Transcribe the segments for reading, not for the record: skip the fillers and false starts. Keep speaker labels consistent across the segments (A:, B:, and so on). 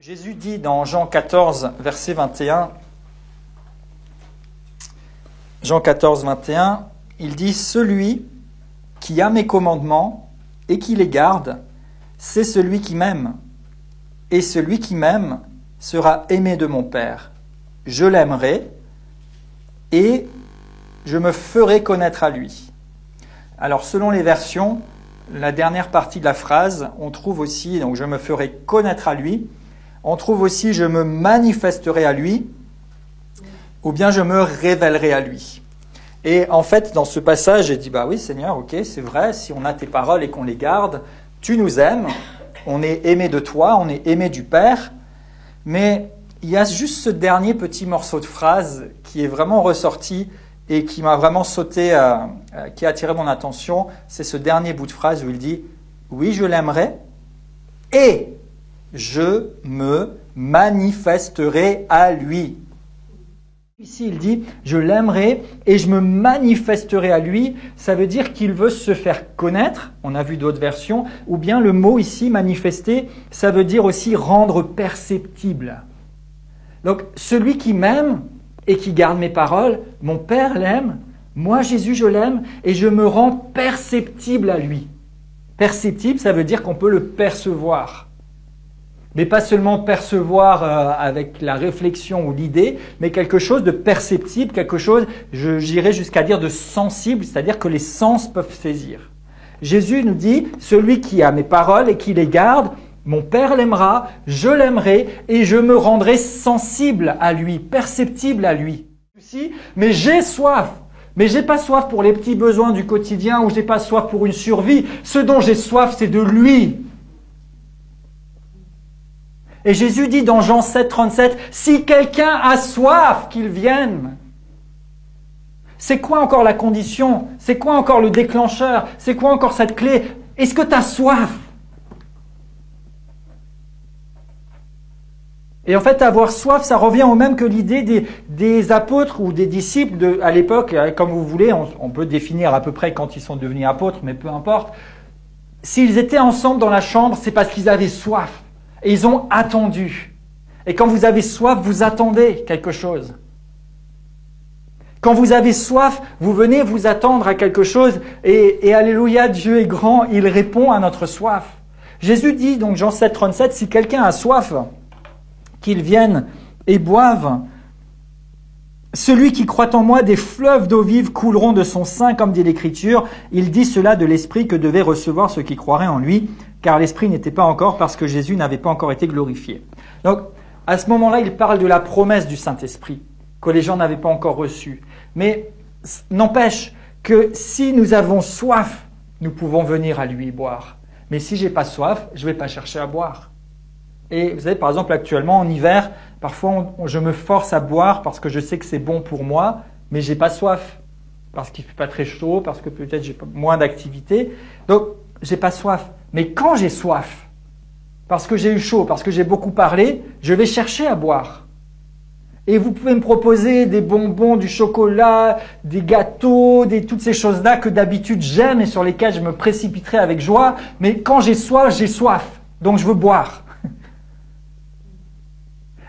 A: Jésus dit dans Jean 14, verset 21, Jean 14, 21, il dit « Celui qui a mes commandements et qui les garde, c'est celui qui m'aime. Et celui qui m'aime sera aimé de mon Père. Je l'aimerai et je me ferai connaître à lui. » Alors selon les versions, la dernière partie de la phrase, on trouve aussi, donc je me ferai connaître à lui, on trouve aussi je me manifesterai à lui, ou bien je me révélerai à lui. Et en fait, dans ce passage, j'ai dit, bah oui Seigneur, ok, c'est vrai, si on a tes paroles et qu'on les garde, tu nous aimes, on est aimé de toi, on est aimé du Père, mais il y a juste ce dernier petit morceau de phrase qui est vraiment ressorti et qui m'a vraiment sauté, qui a attiré mon attention, c'est ce dernier bout de phrase où il dit « Oui, je l'aimerai et je me manifesterai à lui. » Ici, il dit « Je l'aimerai et je me manifesterai à lui ». Ça veut dire qu'il veut se faire connaître, on a vu d'autres versions, ou bien le mot ici, manifester, ça veut dire aussi rendre perceptible. Donc, celui qui m'aime et qui garde mes paroles, mon Père l'aime, moi Jésus je l'aime et je me rends perceptible à lui. Perceptible, ça veut dire qu'on peut le percevoir. Mais pas seulement percevoir avec la réflexion ou l'idée, mais quelque chose de perceptible, quelque chose, j'irais jusqu'à dire de sensible, c'est-à-dire que les sens peuvent saisir. Jésus nous dit, celui qui a mes paroles et qui les garde, mon Père l'aimera, je l'aimerai et je me rendrai sensible à lui, perceptible à lui. Mais j'ai soif. Mais j'ai pas soif pour les petits besoins du quotidien ou j'ai pas soif pour une survie. Ce dont j'ai soif, c'est de lui. Et Jésus dit dans Jean 7, 37, si quelqu'un a soif, qu'il vienne. C'est quoi encore la condition? C'est quoi encore le déclencheur? C'est quoi encore cette clé? Est-ce que tu as soif? Et en fait, avoir soif, ça revient au même que l'idée des apôtres ou des disciples à l'époque, comme vous voulez, on peut définir à peu près quand ils sont devenus apôtres, mais peu importe. S'ils étaient ensemble dans la chambre, c'est parce qu'ils avaient soif. Et ils ont attendu. Et quand vous avez soif, vous attendez quelque chose. Quand vous avez soif, vous venez vous attendre à quelque chose. Et alléluia, Dieu est grand, il répond à notre soif. Jésus dit, donc Jean 7, 37, si quelqu'un a soif, qu'il vienne et boive. Celui qui croit en moi, des fleuves d'eau vive couleront de son sein, comme dit l'Écriture. Il dit cela de l'Esprit que devaient recevoir ceux qui croiraient en lui, car l'Esprit n'était pas encore, parce que Jésus n'avait pas encore été glorifié. Donc, à ce moment-là, il parle de la promesse du Saint-Esprit, que les gens n'avaient pas encore reçue. Mais n'empêche que si nous avons soif, nous pouvons venir à lui boire. Mais si j'ai pas soif, je ne vais pas chercher à boire. Et vous savez, par exemple, actuellement, en hiver, parfois, je me force à boire parce que je sais que c'est bon pour moi, mais j'ai pas soif. Parce qu'il ne fait pas très chaud, parce que peut-être j'ai moins d'activité. Donc, j'ai pas soif. Mais quand j'ai soif, parce que j'ai eu chaud, parce que j'ai beaucoup parlé, je vais chercher à boire. Et vous pouvez me proposer des bonbons, du chocolat, des gâteaux, toutes ces choses-là que d'habitude j'aime et sur lesquelles je me précipiterai avec joie. Mais quand j'ai soif. Donc, je veux boire.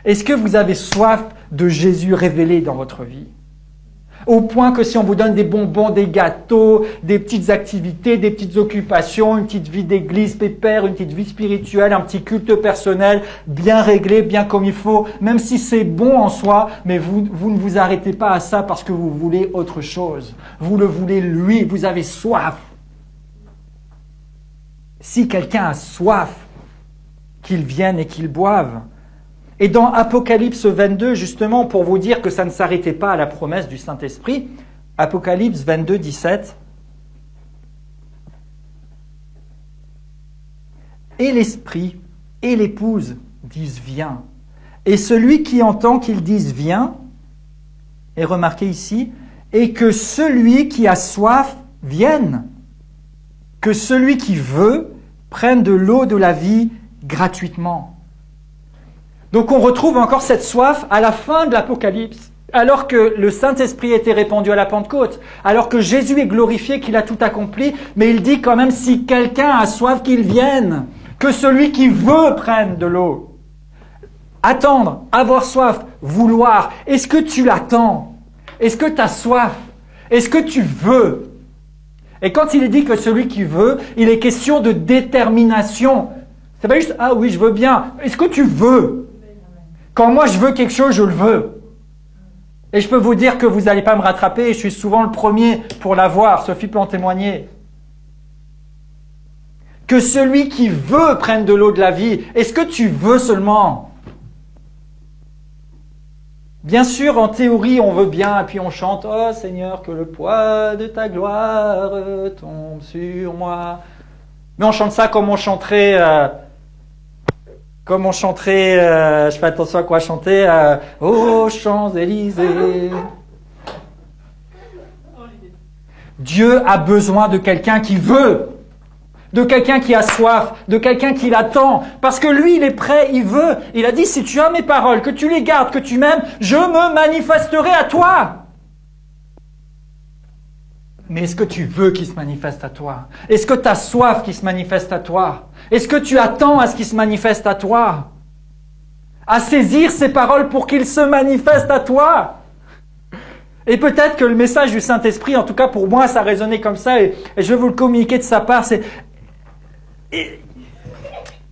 A: Est-ce que vous avez soif de Jésus révélé dans votre vie? Au point que si on vous donne des bonbons, des gâteaux, des petites activités, des petites occupations, une petite vie d'église pépère, une petite vie spirituelle, un petit culte personnel, bien réglé, bien comme il faut, même si c'est bon en soi, mais vous ne vous arrêtez pas à ça parce que vous voulez autre chose. Vous le voulez lui, vous avez soif. Si quelqu'un a soif, qu'il vienne et qu'il boive. Et dans Apocalypse 22, justement, pour vous dire que ça ne s'arrêtait pas à la promesse du Saint-Esprit, Apocalypse 22, 17. Et l'Esprit et l'Épouse disent « Viens ». Et celui qui entend qu'ils disent « Viens », est remarqué ici, et que celui qui a soif vienne, que celui qui veut prenne de l'eau de la vie gratuitement. Donc on retrouve encore cette soif à la fin de l'Apocalypse, alors que le Saint-Esprit était répandu à la Pentecôte, alors que Jésus est glorifié, qu'il a tout accompli, mais il dit quand même si quelqu'un a soif qu'il vienne, que celui qui veut prenne de l'eau. Attendre, avoir soif, vouloir. Est-ce que tu l'attends? Est-ce que tu as soif? Est-ce que tu veux? Et quand il est dit que celui qui veut, il est question de détermination. C'est pas juste, ah oui, je veux bien. Est-ce que tu veux? Quand moi je veux quelque chose, je le veux. Et je peux vous dire que vous n'allez pas me rattraper, je suis souvent le premier pour l'avoir. Sophie peut en témoigner. Que celui qui veut prenne de l'eau de la vie. Est-ce que tu veux seulement? Bien sûr, en théorie, on veut bien, et puis on chante « Oh Seigneur, que le poids de ta gloire tombe sur moi ». Mais on chante ça comme on chanterait, je fais attention à quoi chanter, aux Champs-Élysées. Dieu a besoin de quelqu'un qui veut, de quelqu'un qui a soif, de quelqu'un qui l'attend, parce que lui, il est prêt, il veut. Il a dit, si tu as mes paroles, que tu les gardes, que tu m'aimes, je me manifesterai à toi. Mais est-ce que tu veux qu'il se manifeste à toi? Est-ce que tu as soif qu'il se manifeste à toi? Est-ce que tu attends à ce qu'il se manifeste à toi? À saisir ces paroles pour qu'il se manifeste à toi? Et peut-être que le message du Saint-Esprit, en tout cas pour moi, ça résonnait comme ça, et je vais vous le communiquer de sa part, c'est...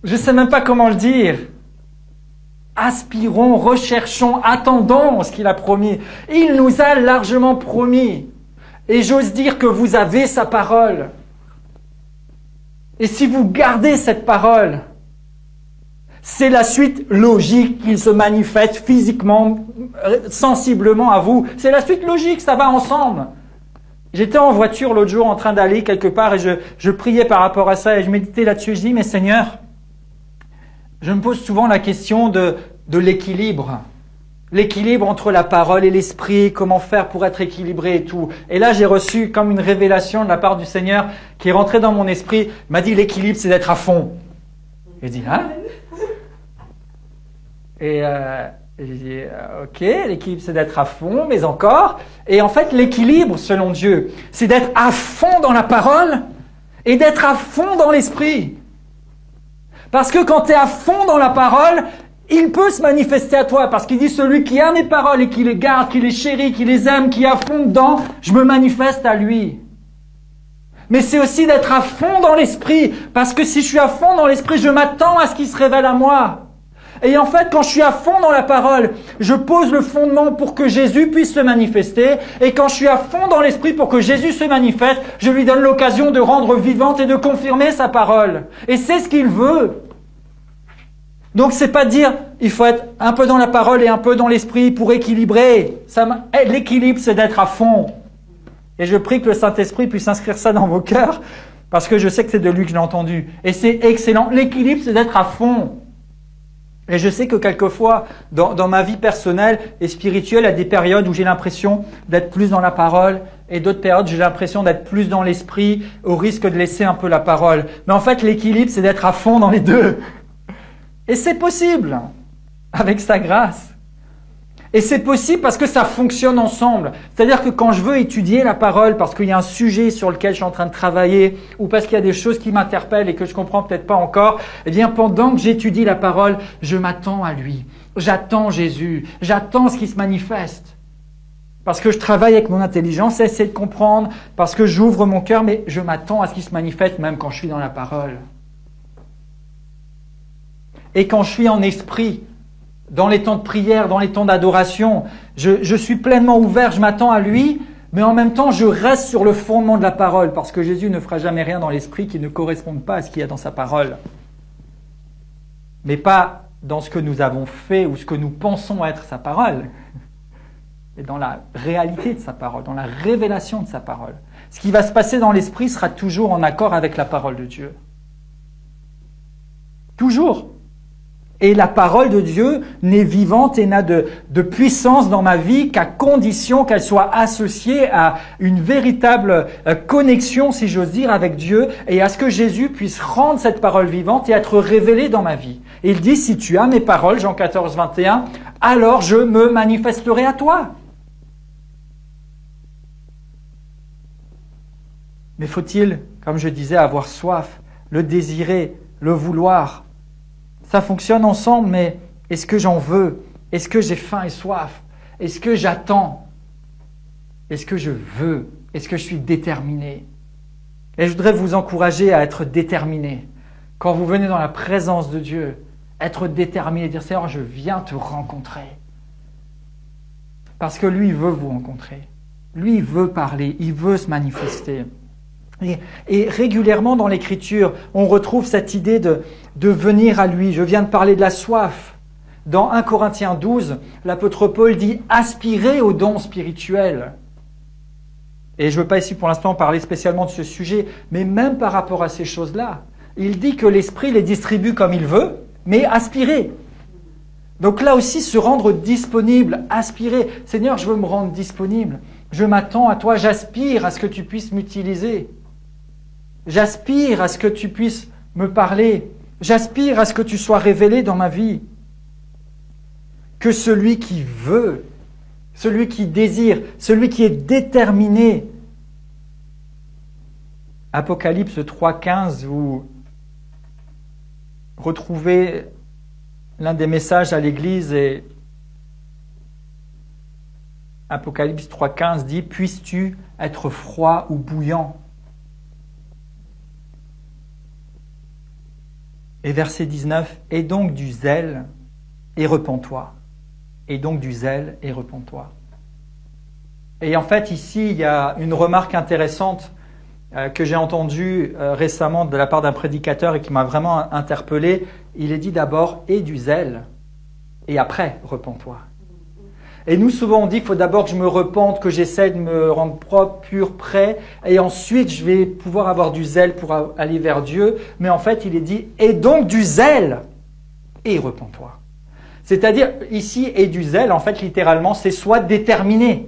A: Je ne sais même pas comment le dire. Aspirons, recherchons, attendons ce qu'il a promis. Il nous a largement promis. Et j'ose dire que vous avez sa parole. Et si vous gardez cette parole, c'est la suite logique qu'il se manifeste physiquement, sensiblement à vous. C'est la suite logique, ça va ensemble. J'étais en voiture l'autre jour en train d'aller quelque part et je priais par rapport à ça et je méditais là-dessus. Je dis, mais Seigneur, je me pose souvent la question de l'équilibre. L'équilibre entre la parole et l'esprit, comment faire pour être équilibré et tout. Et là, j'ai reçu comme une révélation de la part du Seigneur qui est rentrée dans mon esprit. Il m'a dit, l'équilibre, c'est d'être à fond. J'ai dit, hein? Et j'ai dit, ok, l'équilibre, c'est d'être à fond, mais encore. Et en fait, l'équilibre, selon Dieu, c'est d'être à fond dans la parole et d'être à fond dans l'esprit. Parce que quand tu es à fond dans la parole, il peut se manifester à toi. Parce qu'il dit, celui qui a mes paroles et qui les garde, qui les chérit, qui les aime, qui est à fond dedans, je me manifeste à lui. Mais c'est aussi d'être à fond dans l'esprit. Parce que si je suis à fond dans l'esprit, je m'attends à ce qu'il se révèle à moi. Et en fait, quand je suis à fond dans la parole, je pose le fondement pour que Jésus puisse se manifester. Et quand je suis à fond dans l'esprit pour que Jésus se manifeste, je lui donne l'occasion de rendre vivante et de confirmer sa parole. Et c'est ce qu'il veut. Donc c'est pas dire, il faut être un peu dans la parole et un peu dans l'esprit pour équilibrer. L'équilibre, c'est d'être à fond. Et je prie que le Saint-Esprit puisse inscrire ça dans vos cœurs, parce que je sais que c'est de lui que je l'ai entendu. Et c'est excellent. L'équilibre, c'est d'être à fond. Et je sais que quelquefois, dans ma vie personnelle et spirituelle, il y a des périodes où j'ai l'impression d'être plus dans la parole et d'autres périodes où j'ai l'impression d'être plus dans l'esprit au risque de laisser un peu la parole. Mais en fait, l'équilibre, c'est d'être à fond dans les deux. Et c'est possible, avec sa grâce. Et c'est possible parce que ça fonctionne ensemble. C'est-à-dire que quand je veux étudier la parole, parce qu'il y a un sujet sur lequel je suis en train de travailler, ou parce qu'il y a des choses qui m'interpellent et que je comprends peut-être pas encore, eh bien, pendant que j'étudie la parole, je m'attends à lui. J'attends Jésus. J'attends ce qui se manifeste. Parce que je travaille avec mon intelligence, essayer de comprendre, parce que j'ouvre mon cœur, mais je m'attends à ce qui se manifeste même quand je suis dans la parole. Et quand je suis en esprit, dans les temps de prière, dans les temps d'adoration, je suis pleinement ouvert, je m'attends à lui, mais en même temps, je reste sur le fondement de la parole, parce que Jésus ne fera jamais rien dans l'esprit qui ne corresponde pas à ce qu'il y a dans sa parole. Mais pas dans ce que nous avons fait ou ce que nous pensons être sa parole, mais dans la réalité de sa parole, dans la révélation de sa parole. Ce qui va se passer dans l'esprit sera toujours en accord avec la parole de Dieu. Toujours. Et la parole de Dieu n'est vivante et n'a de puissance dans ma vie qu'à condition qu'elle soit associée à une véritable connexion, si j'ose dire, avec Dieu et à ce que Jésus puisse rendre cette parole vivante et être révélée dans ma vie. Et il dit, si tu as mes paroles, Jean 14, 21, alors je me manifesterai à toi. Mais faut-il, comme je disais, avoir soif, le désirer, le vouloir ? Ça fonctionne ensemble, mais Est-ce que j'en veux? Est-ce que j'ai faim et soif? Est-ce que j'attends? Est-ce que je veux? Est-ce que je suis déterminé? Et je voudrais vous encourager à être déterminé. Quand vous venez dans la présence de Dieu, être déterminé, dire Seigneur, je viens te rencontrer. Parce que lui, il veut vous rencontrer. Lui, il veut parler, il veut se manifester. Et régulièrement dans l'Écriture, on retrouve cette idée de venir à lui. Je viens de parler de la soif. Dans 1 Corinthiens 12, l'apôtre Paul dit « aspirez aux dons spirituels ». Et je ne veux pas ici pour l'instant parler spécialement de ce sujet, mais même par rapport à ces choses-là, il dit que l'Esprit les distribue comme il veut, mais aspirer. Donc là aussi, se rendre disponible, aspirer. Seigneur, je veux me rendre disponible. Je m'attends à toi, j'aspire à ce que tu puisses m'utiliser. J'aspire à ce que tu puisses me parler. J'aspire à ce que tu sois révélé dans ma vie. Que celui qui veut, celui qui désire, celui qui est déterminé. Apocalypse 3,15, vous retrouvez l'un des messages à l'Église et Apocalypse 3,15 dit « Puisses-tu être froid ou bouillant ?» Et verset 19 « Et donc du zèle et repens-toi. » Et donc du zèle et repens-toi. Et en fait, ici, il y a une remarque intéressante que j'ai entendue récemment de la part d'un prédicateur et qui m'a vraiment interpellé. Il est dit d'abord « et du zèle » et après « repens-toi ». Et nous, souvent, on dit qu'il faut d'abord que je me repente, que j'essaie de me rendre propre, pur, prêt, et ensuite je vais pouvoir avoir du zèle pour aller vers Dieu. Mais en fait, il est dit « et donc du zèle et repens-toi ». C'est-à-dire, ici, et du zèle, en fait, littéralement, c'est soit déterminé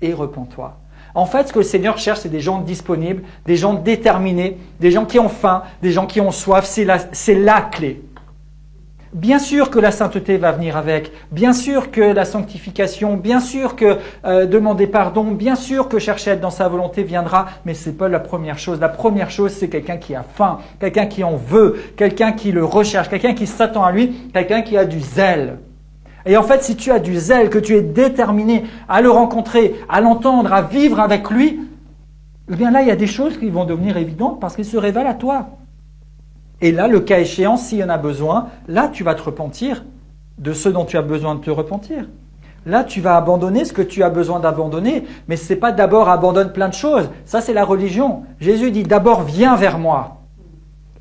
A: et repens-toi. En fait, ce que le Seigneur cherche, c'est des gens disponibles, des gens déterminés, des gens qui ont faim, des gens qui ont soif. C'est la clé. Bien sûr que la sainteté va venir avec, bien sûr que la sanctification, bien sûr que demander pardon, bien sûr que chercher à être dans sa volonté viendra, mais ce n'est pas la première chose. La première chose, c'est quelqu'un qui a faim, quelqu'un qui en veut, quelqu'un qui le recherche, quelqu'un qui s'attend à lui, quelqu'un qui a du zèle. Et en fait, si tu as du zèle, que tu es déterminé à le rencontrer, à l'entendre, à vivre avec lui, eh bien là, il y a des choses qui vont devenir évidentes parce qu'il se révèle à toi. Et là, le cas échéant, s'il y en a besoin, là, tu vas te repentir de ce dont tu as besoin de te repentir. Là, tu vas abandonner ce que tu as besoin d'abandonner, mais ce n'est pas d'abord abandonne plein de choses. Ça, c'est la religion. Jésus dit d'abord viens vers moi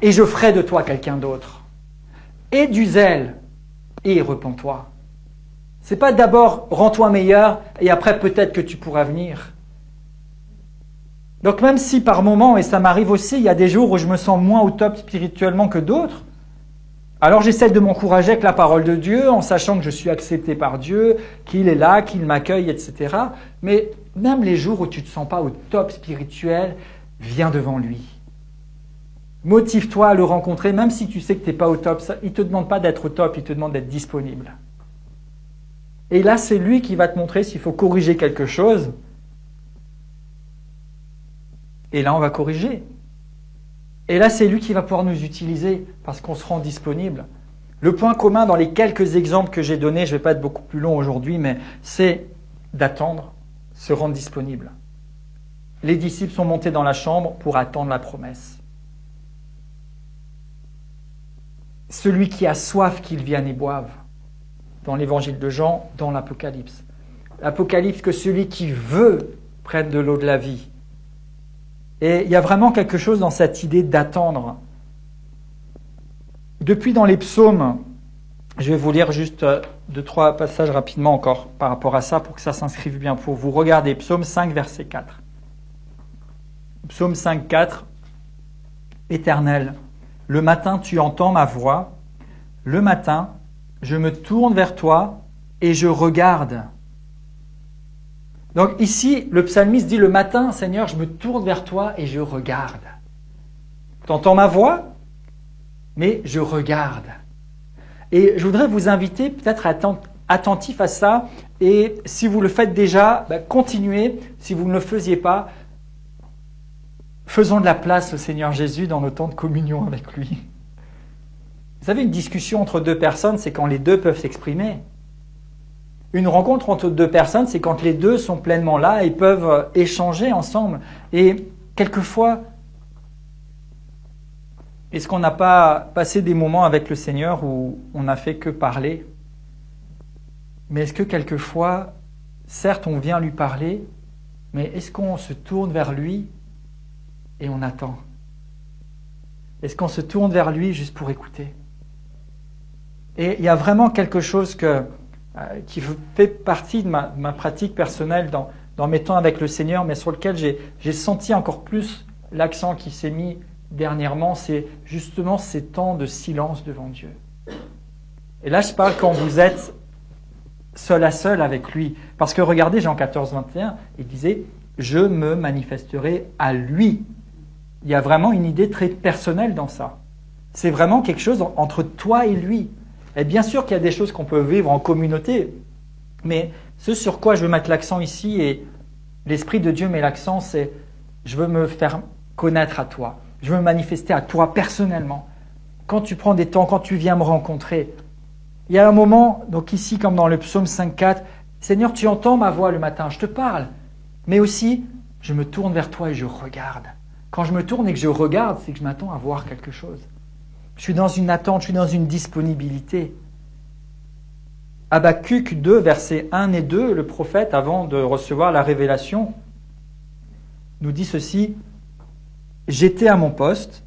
A: et je ferai de toi quelqu'un d'autre. Et du zèle et repens-toi. C'est pas d'abord rends-toi meilleur et après peut-être que tu pourras venir. Donc même si par moments, et ça m'arrive aussi, il y a des jours où je me sens moins au top spirituellement que d'autres, alors j'essaie de m'encourager avec la parole de Dieu en sachant que je suis accepté par Dieu, qu'il est là, qu'il m'accueille, etc. Mais même les jours où tu ne te sens pas au top spirituel, viens devant lui. Motive-toi à le rencontrer, même si tu sais que tu n'es pas au top. Il ne te demande pas d'être au top, il te demande d'être disponible. Et là, c'est lui qui va te montrer s'il faut corriger quelque chose. Et là, on va corriger. Et là, c'est lui qui va pouvoir nous utiliser parce qu'on se rend disponible. Le point commun dans les quelques exemples que j'ai donnés, je ne vais pas être beaucoup plus long aujourd'hui, mais c'est d'attendre, se rendre disponible. Les disciples sont montés dans la chambre pour attendre la promesse. Celui qui a soif, qu'il vienne et boive. Dans l'évangile de Jean, dans l'Apocalypse. L'Apocalypse, que celui qui veut prenne de l'eau de la vie. Et il y a vraiment quelque chose dans cette idée d'attendre. Depuis dans les psaumes, je vais vous lire juste 2-3 passages rapidement encore par rapport à ça pour que ça s'inscrive bien pour vous. Regardez, psaume 5, verset 4. Psaume 5, 4. Éternel, le matin tu entends ma voix, le matin je me tourne vers toi et je regarde. Donc ici, le psalmiste dit le matin, Seigneur, je me tourne vers toi et je regarde. Tu entends ma voix, mais je regarde. Et je voudrais vous inviter peut-être à être attentif à ça. Et si vous le faites déjà, continuez. Si vous ne le faisiez pas, faisons de la place au Seigneur Jésus dans nos temps de communion avec lui. Vous savez, une discussion entre deux personnes, c'est quand les deux peuvent s'exprimer. Une rencontre entre deux personnes, c'est quand les deux sont pleinement là et peuvent échanger ensemble. Et quelquefois, est-ce qu'on n'a pas passé des moments avec le Seigneur où on n'a fait que parler? Mais est-ce que quelquefois, certes, on vient lui parler, mais est-ce qu'on se tourne vers lui et on attend? Est-ce qu'on se tourne vers lui juste pour écouter? Et il y a vraiment quelque chose qui fait partie de ma pratique personnelle dans mes temps avec le Seigneur, mais sur lequel j'ai senti encore plus l'accent qui s'est mis dernièrement, c'est justement ces temps de silence devant Dieu. Et là, je parle quand vous êtes seul à seul avec lui. Parce que regardez, Jean 14, 21, il disait « Je me manifesterai à lui ». Il y a vraiment une idée très personnelle dans ça. C'est vraiment quelque chose entre toi et lui. Et bien sûr qu'il y a des choses qu'on peut vivre en communauté, mais ce sur quoi je veux mettre l'accent ici, et l'Esprit de Dieu met l'accent, c'est « Je veux me faire connaître à toi. Je veux me manifester à toi personnellement. » Quand tu prends des temps, quand tu viens me rencontrer, il y a un moment, donc ici comme dans le psaume 5.4, « Seigneur, tu entends ma voix le matin, je te parle. » Mais aussi, je me tourne vers toi et je regarde. Quand je me tourne et que je regarde, c'est que je m'attends à voir quelque chose. Je suis dans une attente, je suis dans une disponibilité. Habakkuk 2, versets 1 et 2, le prophète, avant de recevoir la révélation, nous dit ceci, « J'étais à mon poste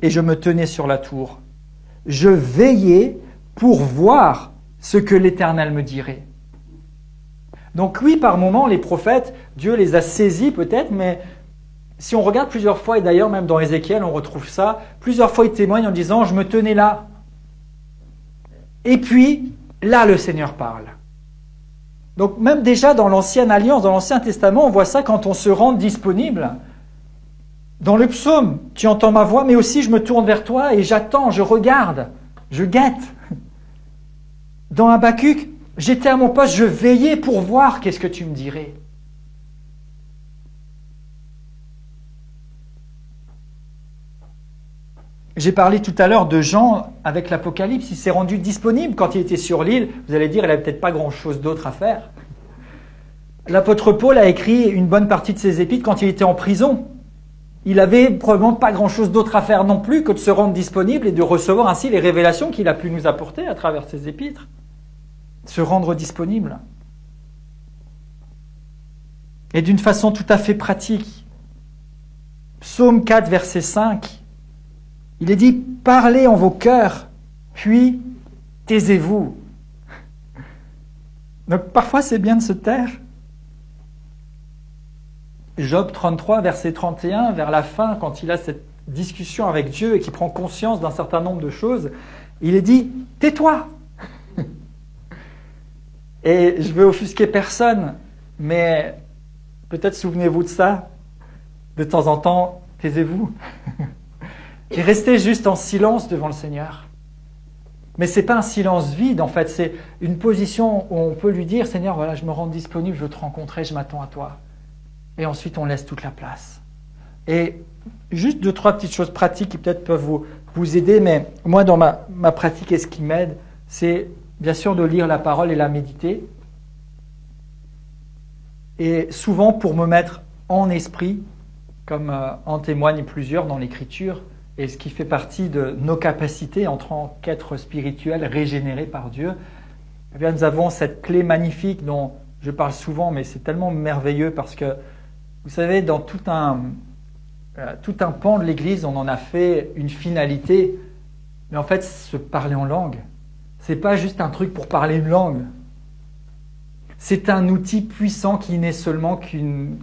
A: et je me tenais sur la tour. Je veillais pour voir ce que l'Éternel me dirait. » Donc oui, par moments, les prophètes, Dieu les a saisis peut-être, mais si on regarde plusieurs fois, et d'ailleurs même dans Ézéchiel, on retrouve ça, plusieurs fois ils témoignent en disant « Je me tenais là. » Et puis, là, le Seigneur parle. Donc même déjà dans l'Ancienne Alliance, dans l'Ancien Testament, on voit ça quand on se rend disponible. Dans le psaume, tu entends ma voix, mais aussi je me tourne vers toi et j'attends, je regarde, je guette. Dans Habakkuk, j'étais à mon poste, je veillais pour voir qu'est-ce que tu me dirais. J'ai parlé tout à l'heure de Jean avec l'Apocalypse, il s'est rendu disponible quand il était sur l'île. Vous allez dire, il n'avait peut-être pas grand-chose d'autre à faire. L'apôtre Paul a écrit une bonne partie de ses épîtres quand il était en prison. Il n'avait probablement pas grand-chose d'autre à faire non plus que de se rendre disponible et de recevoir ainsi les révélations qu'il a pu nous apporter à travers ses épîtres. Se rendre disponible. Et d'une façon tout à fait pratique. Psaume 4, verset 5. Il est dit « Parlez en vos cœurs, puis taisez-vous. » Donc parfois c'est bien de se taire. Job 33, verset 31, vers la fin, quand il a cette discussion avec Dieu et qu'il prend conscience d'un certain nombre de choses, il est dit « Tais-toi » Et je veux offusquer personne, mais peut-être souvenez-vous de ça. De temps en temps, taisez-vous. Et restez juste en silence devant le Seigneur. Mais ce n'est pas un silence vide, en fait. C'est une position où on peut lui dire « Seigneur, voilà, je me rends disponible, je veux te rencontrer, je m'attends à toi. » Et ensuite, on laisse toute la place. Et juste 2-3 petites choses pratiques qui peut-être peuvent vous aider, mais moi, dans ma pratique, et ce qui m'aide, c'est bien sûr de lire la parole et la méditer. Et souvent, pour me mettre en esprit, comme en témoignent plusieurs dans l'Écriture, et ce qui fait partie de nos capacités en tant qu'être spirituel régénéré par Dieu, eh bien, nous avons cette clé magnifique dont je parle souvent, mais c'est tellement merveilleux parce que, vous savez, dans tout un pan de l'Église, on en a fait une finalité, mais en fait, se parler en langue, c'est pas juste un truc pour parler une langue. C'est un outil puissant qui n'est seulement qu'une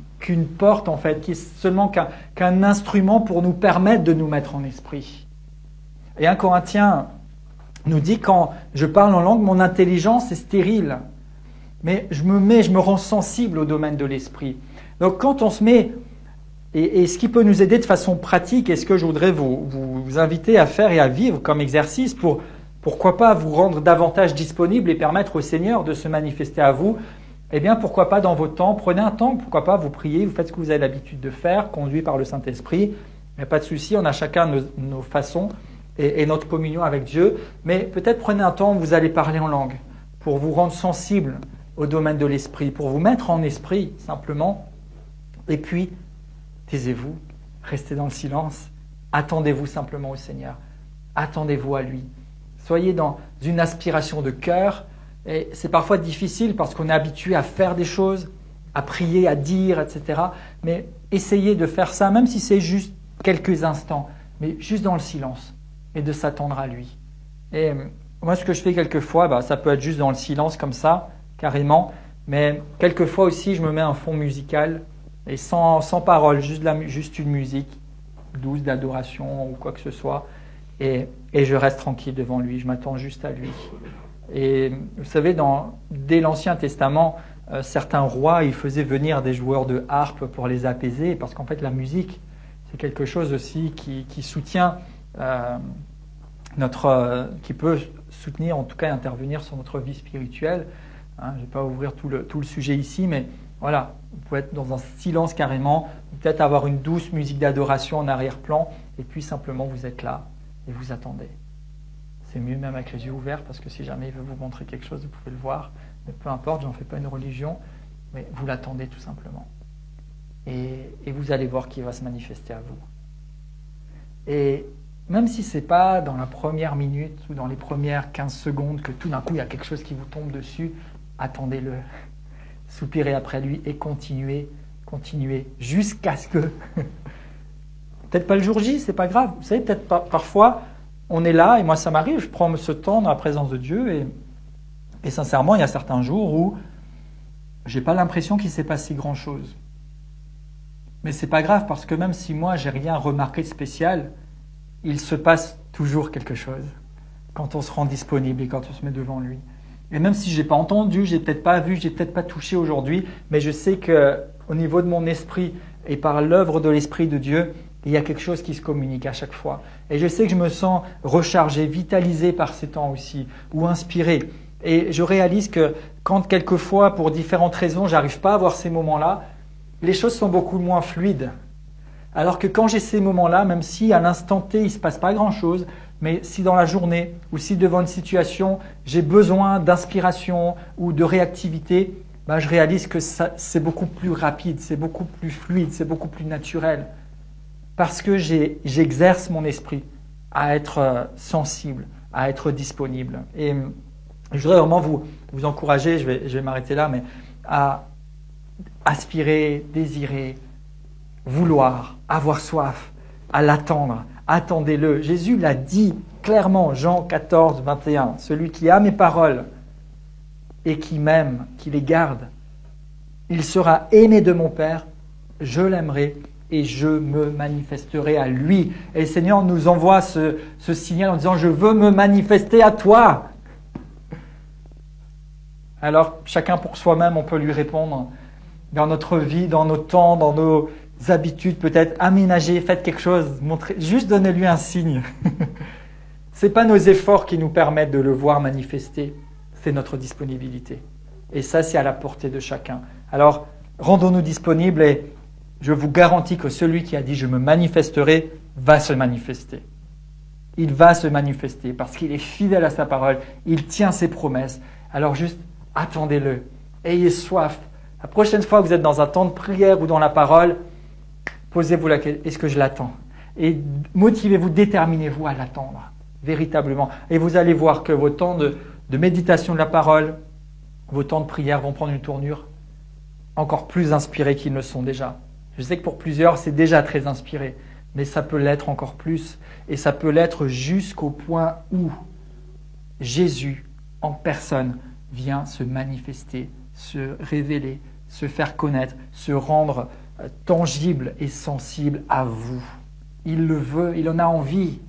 A: porte, en fait, qui est seulement qu'un instrument pour nous permettre de nous mettre en esprit. Et 1 Corinthiens nous dit, quand je parle en langue, mon intelligence est stérile. Mais je me rends sensible au domaine de l'esprit. Donc quand on se met, et ce qui peut nous aider de façon pratique, et ce que je voudrais vous inviter à faire et à vivre comme exercice pour, pourquoi pas, vous rendre davantage disponible et permettre au Seigneur de se manifester à vous, eh bien pourquoi pas dans vos temps, prenez un temps, pourquoi pas vous priez, vous faites ce que vous avez l'habitude de faire, conduit par le Saint-Esprit, il n'y a pas de souci, on a chacun nos façons, et notre communion avec Dieu. Mais peut-être prenez un temps où vous allez parler en langue pour vous rendre sensible au domaine de l'esprit, pour vous mettre en esprit simplement. Et puis, taisez-vous, restez dans le silence, attendez-vous simplement au Seigneur, attendez-vous à lui. Soyez dans une aspiration de cœur. Et c'est parfois difficile parce qu'on est habitué à faire des choses, à prier, à dire, etc. Mais essayez de faire ça, même si c'est juste quelques instants, mais juste dans le silence et de s'attendre à lui. Et moi, ce que je fais quelquefois, ça peut être juste dans le silence comme ça, carrément. Mais quelquefois aussi, je me mets un fond musical et sans parole, juste une musique douce d'adoration ou quoi que ce soit. Et je reste tranquille devant lui, je m'attends juste à lui. Et vous savez, dès l'Ancien Testament, certains rois, ils faisaient venir des joueurs de harpe pour les apaiser, parce qu'en fait, la musique, c'est quelque chose aussi qui soutient qui peut soutenir, en tout cas intervenir sur notre vie spirituelle. Je ne vais pas ouvrir tout le sujet ici, mais voilà, vous pouvez être dans un silence carrément, peut-être avoir une douce musique d'adoration en arrière-plan, et puis simplement vous êtes là et vous attendez. C'est mieux même avec les yeux ouverts, parce que si jamais il veut vous montrer quelque chose, vous pouvez le voir. Mais peu importe, j'en fais pas une religion, mais vous l'attendez tout simplement. Et vous allez voir qu'il va se manifester à vous. Et même si ce n'est pas dans la première minute ou dans les premières 15 secondes que tout d'un coup il y a quelque chose qui vous tombe dessus, attendez-le, soupirez après lui et continuez jusqu'à ce que... Peut-être pas le jour J, c'est pas grave. Vous savez, peut-être parfois, on est là, et moi ça m'arrive, je prends ce temps dans la présence de Dieu, et sincèrement, il y a certains jours où j'ai pas l'impression qu'il s'est passé grand-chose. Mais c'est pas grave, parce que même si moi j'ai rien remarqué de spécial, il se passe toujours quelque chose quand on se rend disponible et quand on se met devant lui. Et même si j'ai pas entendu, j'ai peut-être pas vu, j'ai peut-être pas touché aujourd'hui, mais je sais que au niveau de mon esprit et par l'œuvre de l'Esprit de Dieu, il y a quelque chose qui se communique à chaque fois. Et je sais que je me sens rechargé, vitalisé par ces temps aussi, ou inspiré. Et je réalise que quand quelquefois, pour différentes raisons, j'arrive pas à avoir ces moments-là, les choses sont beaucoup moins fluides. Alors que quand j'ai ces moments-là, même si à l'instant T, il ne se passe pas grand-chose, mais si dans la journée ou si devant une situation, j'ai besoin d'inspiration ou de réactivité, je réalise que c'est beaucoup plus rapide, c'est beaucoup plus fluide, c'est beaucoup plus naturel. Parce que j'exerce mon esprit à être sensible, à être disponible. Et je voudrais vraiment vous encourager, je vais m'arrêter là, mais à aspirer, désirer, vouloir, avoir soif, à l'attendre. Attendez-le. Jésus l'a dit clairement, Jean 14, 21. Celui qui a mes paroles et qui m'aime, qui les garde, il sera aimé de mon Père, je l'aimerai et je me manifesterai à lui. Et le Seigneur nous envoie ce signal en disant « Je veux me manifester à toi ». Alors, chacun pour soi-même, on peut lui répondre dans notre vie, dans nos temps, dans nos habitudes, peut-être aménager, faites quelque chose, juste donnez-lui un signe. Ce n'est pas nos efforts qui nous permettent de le voir manifester, c'est notre disponibilité. Et ça, c'est à la portée de chacun. Alors, rendons-nous disponibles et je vous garantis que celui qui a dit « je me manifesterai » va se manifester. Il va se manifester parce qu'il est fidèle à sa parole, il tient ses promesses. Alors juste, attendez-le, ayez soif. La prochaine fois que vous êtes dans un temps de prière ou dans la parole, posez-vous la question, est-ce que je l'attends? Et motivez-vous, déterminez-vous à l'attendre, véritablement. Et vous allez voir que vos temps de méditation de la parole, vos temps de prière vont prendre une tournure encore plus inspirée qu'ils ne sont déjà. Je sais que pour plusieurs, c'est déjà très inspiré, mais ça peut l'être encore plus. Et ça peut l'être jusqu'au point où Jésus, en personne, vient se manifester, se révéler, se faire connaître, se rendre tangible et sensible à vous. Il le veut, il en a envie.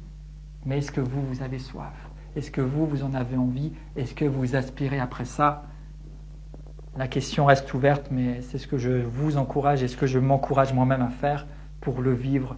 A: Mais est-ce que vous avez soif? Est-ce que vous en avez envie? Est-ce que vous aspirez après ça? La question reste ouverte, mais c'est ce que je vous encourage et ce que je m'encourage moi-même à faire pour le vivre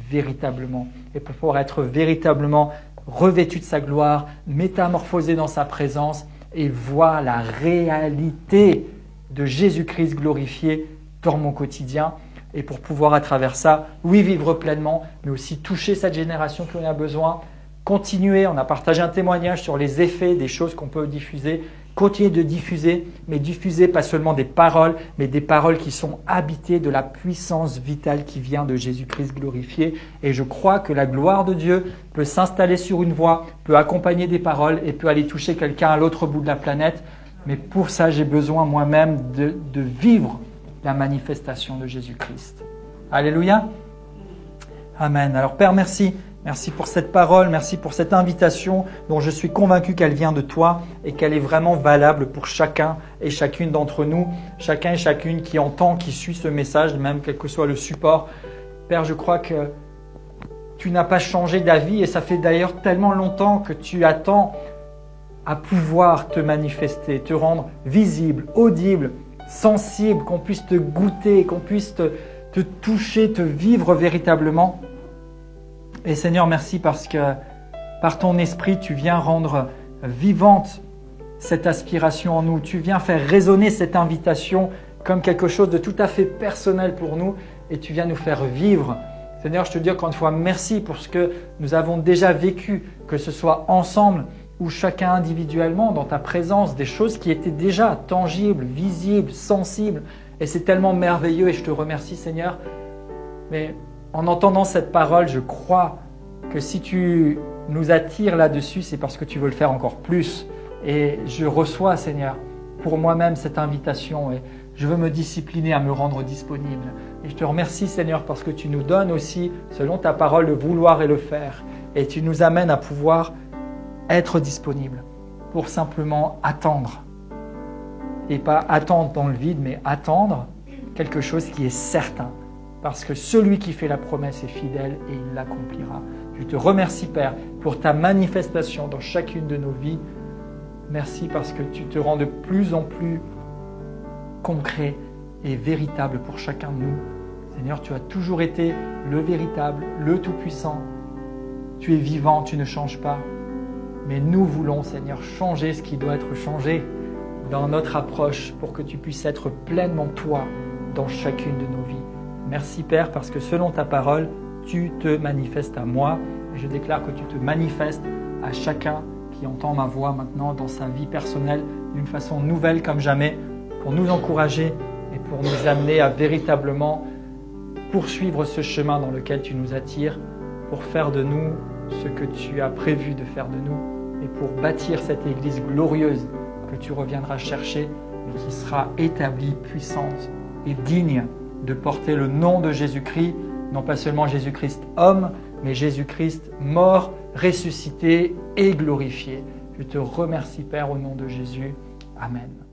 A: véritablement et pour pouvoir être véritablement revêtu de sa gloire, métamorphosé dans sa présence et voir la réalité de Jésus-Christ glorifié dans mon quotidien et pour pouvoir à travers ça, oui, vivre pleinement, mais aussi toucher cette génération qui en a besoin, continuer, on a partagé un témoignage sur les effets des choses qu'on peut diffuser. Continuez de diffuser, mais diffuser pas seulement des paroles, mais des paroles qui sont habitées de la puissance vitale qui vient de Jésus-Christ glorifié. Et je crois que la gloire de Dieu peut s'installer sur une voix, peut accompagner des paroles et peut aller toucher quelqu'un à l'autre bout de la planète. Mais pour ça, j'ai besoin moi-même de vivre la manifestation de Jésus-Christ. Alléluia. Amen. Alors Père, merci. Merci pour cette parole, merci pour cette invitation dont je suis convaincu qu'elle vient de toi et qu'elle est vraiment valable pour chacun et chacune d'entre nous, chacun et chacune qui entend, qui suit ce message, même quel que soit le support. Père, je crois que tu n'as pas changé d'avis et ça fait d'ailleurs tellement longtemps que tu attends à pouvoir te manifester, te rendre visible, audible, sensible, qu'on puisse te goûter, qu'on puisse te toucher, te vivre véritablement. Et Seigneur, merci parce que par ton esprit, tu viens rendre vivante cette aspiration en nous. Tu viens faire résonner cette invitation comme quelque chose de tout à fait personnel pour nous et tu viens nous faire vivre. Seigneur, je te dis encore une fois merci pour ce que nous avons déjà vécu, que ce soit ensemble ou chacun individuellement dans ta présence, des choses qui étaient déjà tangibles, visibles, sensibles. Et c'est tellement merveilleux et je te remercie Seigneur. Mais en entendant cette parole, je crois que si tu nous attires là-dessus, c'est parce que tu veux le faire encore plus. Et je reçois, Seigneur, pour moi-même cette invitation et je veux me discipliner à me rendre disponible. Et je te remercie, Seigneur, parce que tu nous donnes aussi, selon ta parole, le vouloir et le faire. Et tu nous amènes à pouvoir être disponible pour simplement attendre. Et pas attendre dans le vide, mais attendre quelque chose qui est certain. Parce que celui qui fait la promesse est fidèle et il l'accomplira. Je te remercie, Père, pour ta manifestation dans chacune de nos vies. Merci parce que tu te rends de plus en plus concret et véritable pour chacun de nous. Seigneur, tu as toujours été le véritable, le tout-puissant. Tu es vivant, tu ne changes pas. Mais nous voulons, Seigneur, changer ce qui doit être changé dans notre approche pour que tu puisses être pleinement toi dans chacune de nos vies. Merci Père parce que selon ta parole, tu te manifestes à moi et je déclare que tu te manifestes à chacun qui entend ma voix maintenant dans sa vie personnelle d'une façon nouvelle comme jamais pour nous encourager et pour nous amener à véritablement poursuivre ce chemin dans lequel tu nous attires pour faire de nous ce que tu as prévu de faire de nous et pour bâtir cette Église glorieuse que tu reviendras chercher et qui sera établie, puissante et digne de porter le nom de Jésus-Christ, non pas seulement Jésus-Christ homme, mais Jésus-Christ mort, ressuscité et glorifié. Je te remercie Père au nom de Jésus. Amen.